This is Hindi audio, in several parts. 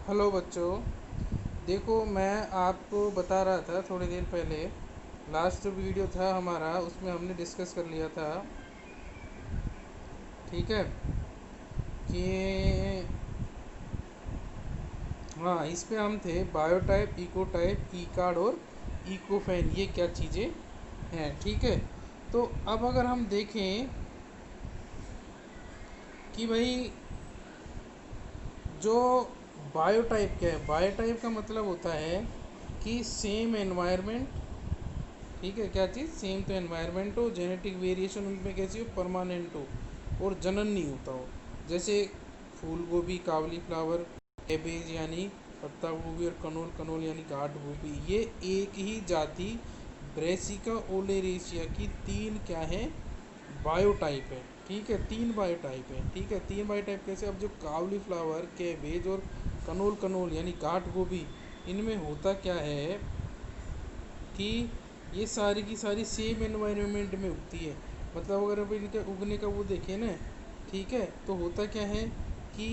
हेलो बच्चों। देखो, मैं आपको बता रहा था थोड़ी देर पहले। लास्ट जो वीडियो था हमारा, उसमें हमने डिस्कस कर लिया था, ठीक है, कि हाँ, इस पे हम थे बायोटाइप, इकोटाइप, ई कार्ड और इकोफैन, ये क्या चीज़ें हैं, ठीक है। तो अब अगर हम देखें कि भाई जो बायोटाइप क्या है, बायोटाइप का मतलब होता है कि सेम एनवायरनमेंट, ठीक है, क्या चीज़ सेम तो एनवायरनमेंट हो, जेनेटिक वेरिएशन उनमें कैसी हो, परमानेंट हो और जनन नहीं होता हो। जैसे फूल गोभी, कावली फ्लावर, कैबेज यानी पत्ता गोभी और कनोल कनोल यानी गाठ गोभी, ये एक ही जाति ब्रेसिका ओलेरेशिया की तीन क्या है, बायोटाइप है, ठीक है। तीन बायोटाइप है, ठीक है। तीन बायोटाइप कैसे, अब जो कावली फ्लावर, कैबेज और कनोल कनोल यानी गाठ गोभी, इनमें होता क्या है कि ये सारी की सारी सेम एनवायरनमेंट में उगती है। मतलब अगर अब इनके उगने का वो देखें ना, ठीक है, तो होता क्या है कि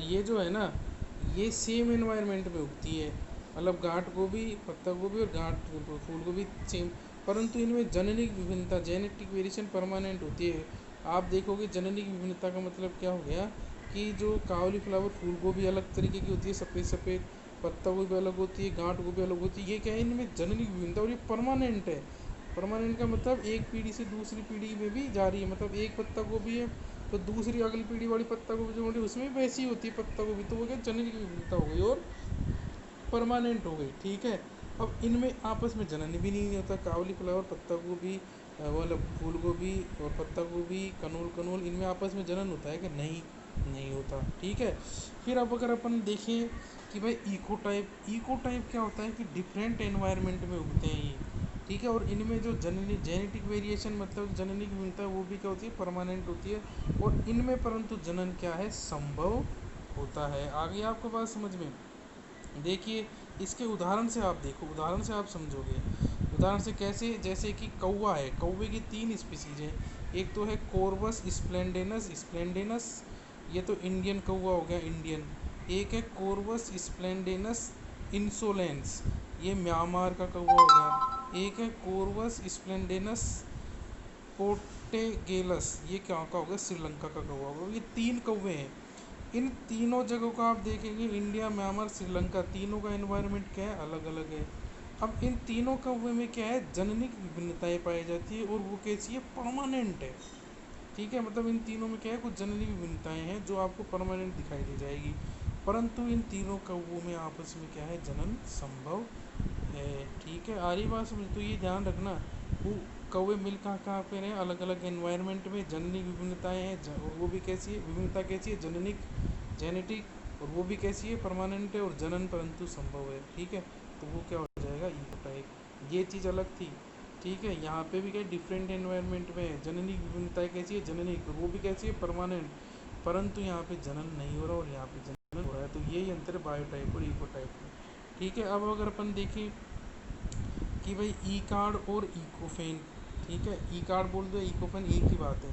ये जो है ना, ये सेम एनवायरनमेंट में उगती है। मतलब गांठ गोभी, पत्ता गोभी और गांठ फूल गोभी सेम, परंतु इनमें जननिक विभिन्नता, जेनेटिक वेरिएशन परमानेंट होती है। आप देखोगे जननिक विभिन्नता का मतलब क्या हो गया कि जो कावली फ्लावर फूल गोभी अलग तरीके की होती है, सफ़ेद सफ़ेद, पत्ता गोभी अलग होती है, गांठ गोभी अलग होती है। ये क्या है, इनमें जननिक विभिन्नता और ये परमानेंट है। परमानेंट का मतलब एक पीढ़ी से दूसरी पीढ़ी में भी जा रही है। मतलब एक पत्ता गोभी है तो दूसरी अगली पीढ़ी वाली पत्ता गोभी जो होती है उसमें भी वैसी होती है पत्ता गोभी, तो वो क्या जनन की विविधता हो गई और परमानेंट हो गई, ठीक है। अब इनमें आपस में जनन भी नहीं होता। कावली फ्लावर, पत्ता गोभी, मतलब फूल गोभी और पत्ता गोभी, कनोल कनोल, इनमें आपस में जनन होता है कि नहीं, नहीं होता, ठीक है। फिर अब अगर अपन देखें कि भाई इको टाइप, इको टाइप क्या होता है कि डिफरेंट एनवायरनमेंट में उगते हैं ये, ठीक है। और इनमें जो जननी जेनेटिक वेरिएशन मतलब जननी की विविधता है वो भी क्या होती है, परमानेंट होती है। और इनमें परंतु जनन क्या है, संभव होता है। आगे आपको बात समझ में, देखिए इसके उदाहरण से आप देखो, उदाहरण से आप समझोगे। उदाहरण से कैसे, जैसे कि कौवा है, कौवे की तीन स्पीसीज हैं। एक तो है कोरबस स्प्लेंडेनस स्प्लेंडेनस, ये तो इंडियन कौवा हो गया, इंडियन। एक है कोरबस स्प्लेंडेनस इंसोलेंस, ये म्यांमार का कौवा हो गया। एक है कोरबस स्प्लेंडेनस पोर्टेगेलस, ये क्या का होगा, श्रीलंका का कौवा होगा। ये तीन कौवे हैं। इन तीनों जगहों का आप देखेंगे, इंडिया, म्यांमार, श्रीलंका, तीनों का एनवायरनमेंट क्या है, अलग अलग है। अब इन तीनों कौवे में क्या है, जननिक विभिन्नताएं पाई जाती है और वो कैसी है, परमानेंट है, ठीक है। मतलब इन तीनों में क्या है, कुछ जननिक विभिन्नताएं हैं जो आपको परमानेंट दिखाई दे जाएगी। परंतु इन तीनों कौवों में आपस में क्या है, जनन संभव है, ठीक है। आ रही बात समझ, तो ये ध्यान रखना, वो कौवे मिल कहाँ कहाँ पे रहे, अलग अलग एनवायरनमेंट में, जननिक विभिन्नताएं हैं, और वो भी कैसी है, विभिन्नता कैसी है, जननिक, जेनेटिक, और वो भी कैसी है, परमानेंट है, और जनन परंतु संभव है, ठीक है। तो वो क्या हो जाएगा, इको टाइप। ये चीज़ अलग थी, ठीक है। यहाँ पे भी क्या डिफरेंट एनवायरनमेंट में है, जननिक विभिन्नताएं कैसी है, जननिक, और वो भी कैसी है, परमानेंट, परंतु यहाँ पे जनन नहीं हो रहा और यहाँ पे जनन हो रहा है। तो यही अंतर है बायोटाइप और इको टाइप में, ठीक है। अब अगर अपन देखें कि भाई ई कार्ड और इकोफेन, ठीक है, ई कार्ड बोल दो, इकोफेन एक ही बात है।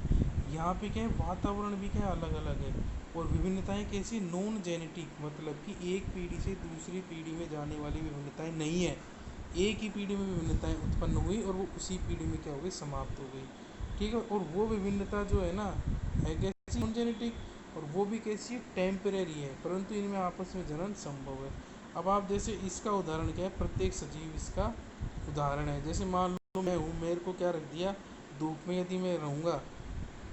यहाँ पे क्या है, वातावरण भी क्या है, अलग अलग है। और विभिन्नताएं कैसी, नॉन जेनेटिक, मतलब कि एक पीढ़ी से दूसरी पीढ़ी में जाने वाली विभिन्नताएं नहीं है। एक ही पीढ़ी में विभिन्नताएं उत्पन्न हुई और वो उसी पीढ़ी में क्या हो गई, समाप्त हो गई, ठीक है। और वो विभिन्नता जो है ना, है कैसी, नॉन जेनेटिक, और वो भी कैसी है, टेम्परेरी है, परंतु इनमें आपस में जनन संभव है। अब आप जैसे इसका उदाहरण क्या है, प्रत्येक सजीव इसका उदाहरण है। जैसे मान लो मैं हूँ, मेरे को क्या रख दिया, धूप में यदि मैं रहूँगा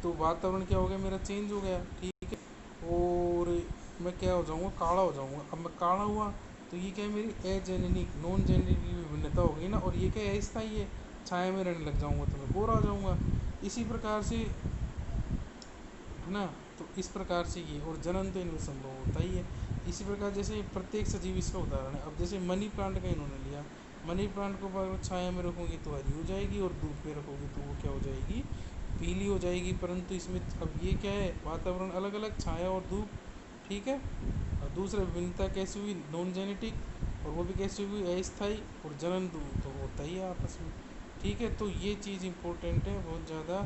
तो वातावरण क्या हो गया, मेरा चेंज हो गया, ठीक है। और मैं क्या हो जाऊँगा, काला हो जाऊँगा। अब मैं काला हुआ तो ये क्या है, मेरी अजेनेटिक, नॉन जेनेटिक की विभिन्नता हो गई ना, और ये क्या है, अस्थायी है। छाया में रहने लग जाऊँगा तो मैं गोरा हो जाऊँगा। इसी प्रकार से, है ना। तो इस प्रकार से ये, और जनन तो इनमें संभव होता ही है। इसी प्रकार जैसे प्रत्येक सजीव इसका उदाहरण है। अब जैसे मनी प्लांट का इन्होंने लिया, मनी प्लांट को अगर छाया में रखोगे तो हरी हो जाएगी, और धूप में रखोगे तो वो क्या हो जाएगी, पीली हो जाएगी। परंतु इसमें अब ये क्या है, वातावरण अलग अलग, छाया और धूप, ठीक है। और दूसरा विभिन्नता कैसी हुई, नॉन जेनेटिक, और वो भी कैसी हुई, अस्थाई, और जनन तो होता ही है आपस में, ठीक है। तो ये चीज़ इंपॉर्टेंट है बहुत ज़्यादा,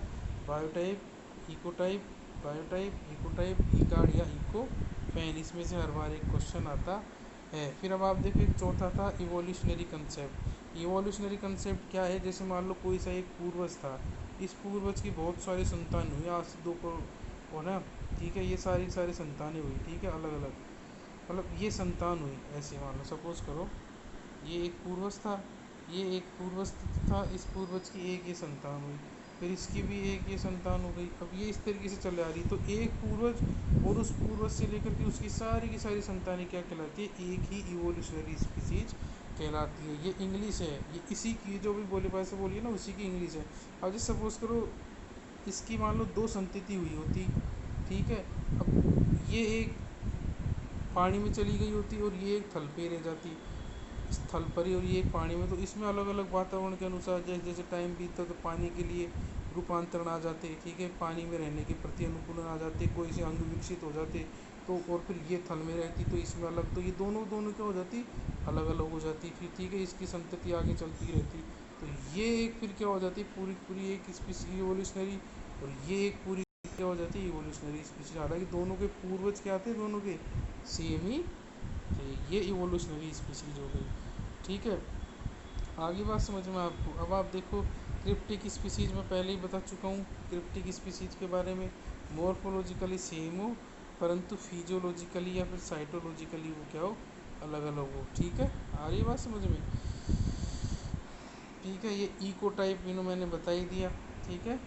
बायोटाइप, इकोटाइप बायोटाइप, इकोटाइप, ई कार्ड या इको फैन, इसमें से हर बार एक क्वेश्चन आता है। फिर अब आप देखो एक चौथा था इवोल्यूशनरी कंसेप्ट। इवोल्यूशनरी कंसेप्ट क्या है, जैसे मान लो कोई सा एक पूर्वज था, इस पूर्वज की बहुत सारी संतान हुई, आज से 2 करोड़ और ना, ठीक है, ये सारी सारी संतानें हुई, ठीक है, अलग अलग, मतलब ये संतान हुई, ऐसे मान लो सपोज करो ये एक पूर्वज था, ये एक पूर्वज था, इस पूर्वज की एक ये संतान हुई, फिर इसकी भी एक ये संतान हो गई। अब ये इस तरीके से चले आ रही, तो एक पूर्वज और उस पूर्वज से लेकर के उसकी सारी की सारी संतानें क्या कहलाती है, एक ही इवोल्यूशनरी स्पीसीज कहलाती है। ये इंग्लिश है, ये इसी की जो भी बोली भाषा बोली है ना, उसी की इंग्लिश है। अब जैसे सपोज करो इसकी मान लो 2 संतति हुई होती, ठीक है, अब ये एक पानी में चली गई होती और ये एक थल पे रह जाती, स्थल पर ही, और ये एक पानी में, तो इसमें अलग अलग वातावरण के अनुसार जैसे जैसे टाइम बीतता तो पानी के लिए रूपांतरण आ जाते, ठीक है, पानी में रहने के प्रति अनुकूलन आ जाते, कोई से अंग विकसित हो जाते, तो और फिर ये थल में रहती तो इसमें अलग, तो ये दोनों दोनों क्या हो जाती, अलग अलग हो जाती, फिर ठीक है इसकी संतति आगे चलती रहती, तो ये एक फिर क्या हो जाती, पूरी पूरी एक स्पीसीज इवोल्यूशनरी, और ये एक पूरी क्या हो जाती है इवोल्यूशनरी स्पीसीज। हालांकि दोनों के पूर्वज क्या थे, दोनों के सेम ही थे, ये इवोल्यूशनरी स्पीसीज हो गई, ठीक है। आगे बात समझ में आपको। अब आप देखो क्रिप्टिक स्पीसीज में पहले ही बता चुका हूँ क्रिप्टिक स्पीसीज के बारे में, मॉर्फोलॉजिकली सेम हो परंतु फिजियोलॉजिकली या फिर साइटोलॉजिकली वो क्या हो, अलग अलग हो, ठीक है। आ रही बात समझ में, ठीक है। ये इको टाइप इन्हों मैंने बता ही दिया, ठीक है।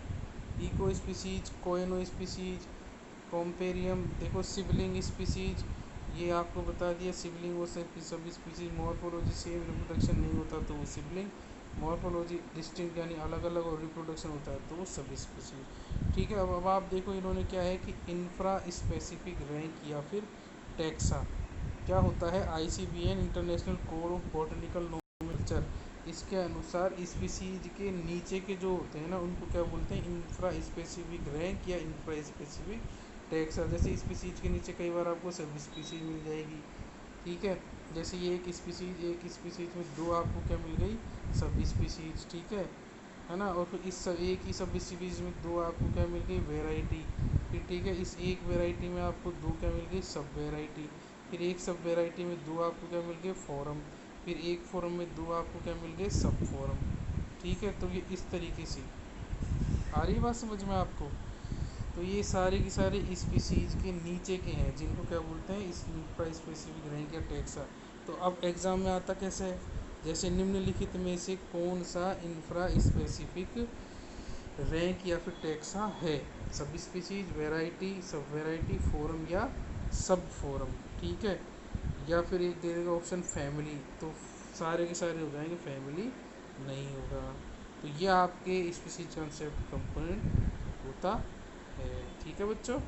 इको स्पीसीज, कोएनो स्पीसीज, कॉम्पेरियम, देखो सिबलिंग स्पीसीज, ये आपको बता दिया, सिबलिंग वो sub species, morphology same, reproduction नहीं होता तो वो सिबलिंग, मॉर्फोलॉजी डिस्टिंक्ट यानी अलग अलग और रिप्रोडक्शन होता है तो वो सब स्पीसीज, ठीक है। अब आप देखो इन्होंने क्या है कि इंफ्रा स्पेसिफिक रैंक या फिर टैक्सा क्या होता है, ICBN international code of botanical nomenclature, इसके अनुसार स्पीसीज के नीचे के जो होते हैं ना उनको क्या बोलते हैं, इंफ्रा स्पेसिफिक रैंक या इंफ्रा स्पेसिफिक टैक्सा। जैसे स्पीसीज के नीचे कई बार आपको सब स्पीसीज मिल जाएगी, ठीक है, जैसे ये एक स्पीसीज में दो आपको क्या मिल गई, सब स्पीसीज, ठीक है ना, और फिर इस सब एक ही सब स्पीसीज में दो आपको क्या मिल गई, वेराइटी, फिर ठीक है इस एक वेराइटी में आपको दो क्या मिल गई, सब वेराइटी, फिर एक सब वेराइटी में दो आपको क्या मिल गए, फॉरम, फिर एक फॉरम में दो आपको क्या मिल गए, सब फॉरम, ठीक है। तो ये इस तरीके से आ रही बात समझ में आपको। तो ये सारे की सारे स्पीसीज के नीचे के हैं जिनको क्या बोलते हैं, इस इंफ्रा स्पेसिफिक रैंक या टैक्सा। तो अब एग्ज़ाम में आता कैसे है, जैसे निम्नलिखित में से कौन सा इंफ्रा स्पेसिफिक रैंक या फिर टैक्सा है, सब स्पीसीज, वैरायटी, सब वैरायटी, फोरम या सब फोरम, ठीक है। या फिर एक दे देगा ऑप्शन फैमिली, तो सारे के सारे हो जाएंगे, फैमिली नहीं होगा। तो ये आपके स्पीसीज कंसेप्ट कंपोनेंट होता है, ठीक है बच्चों।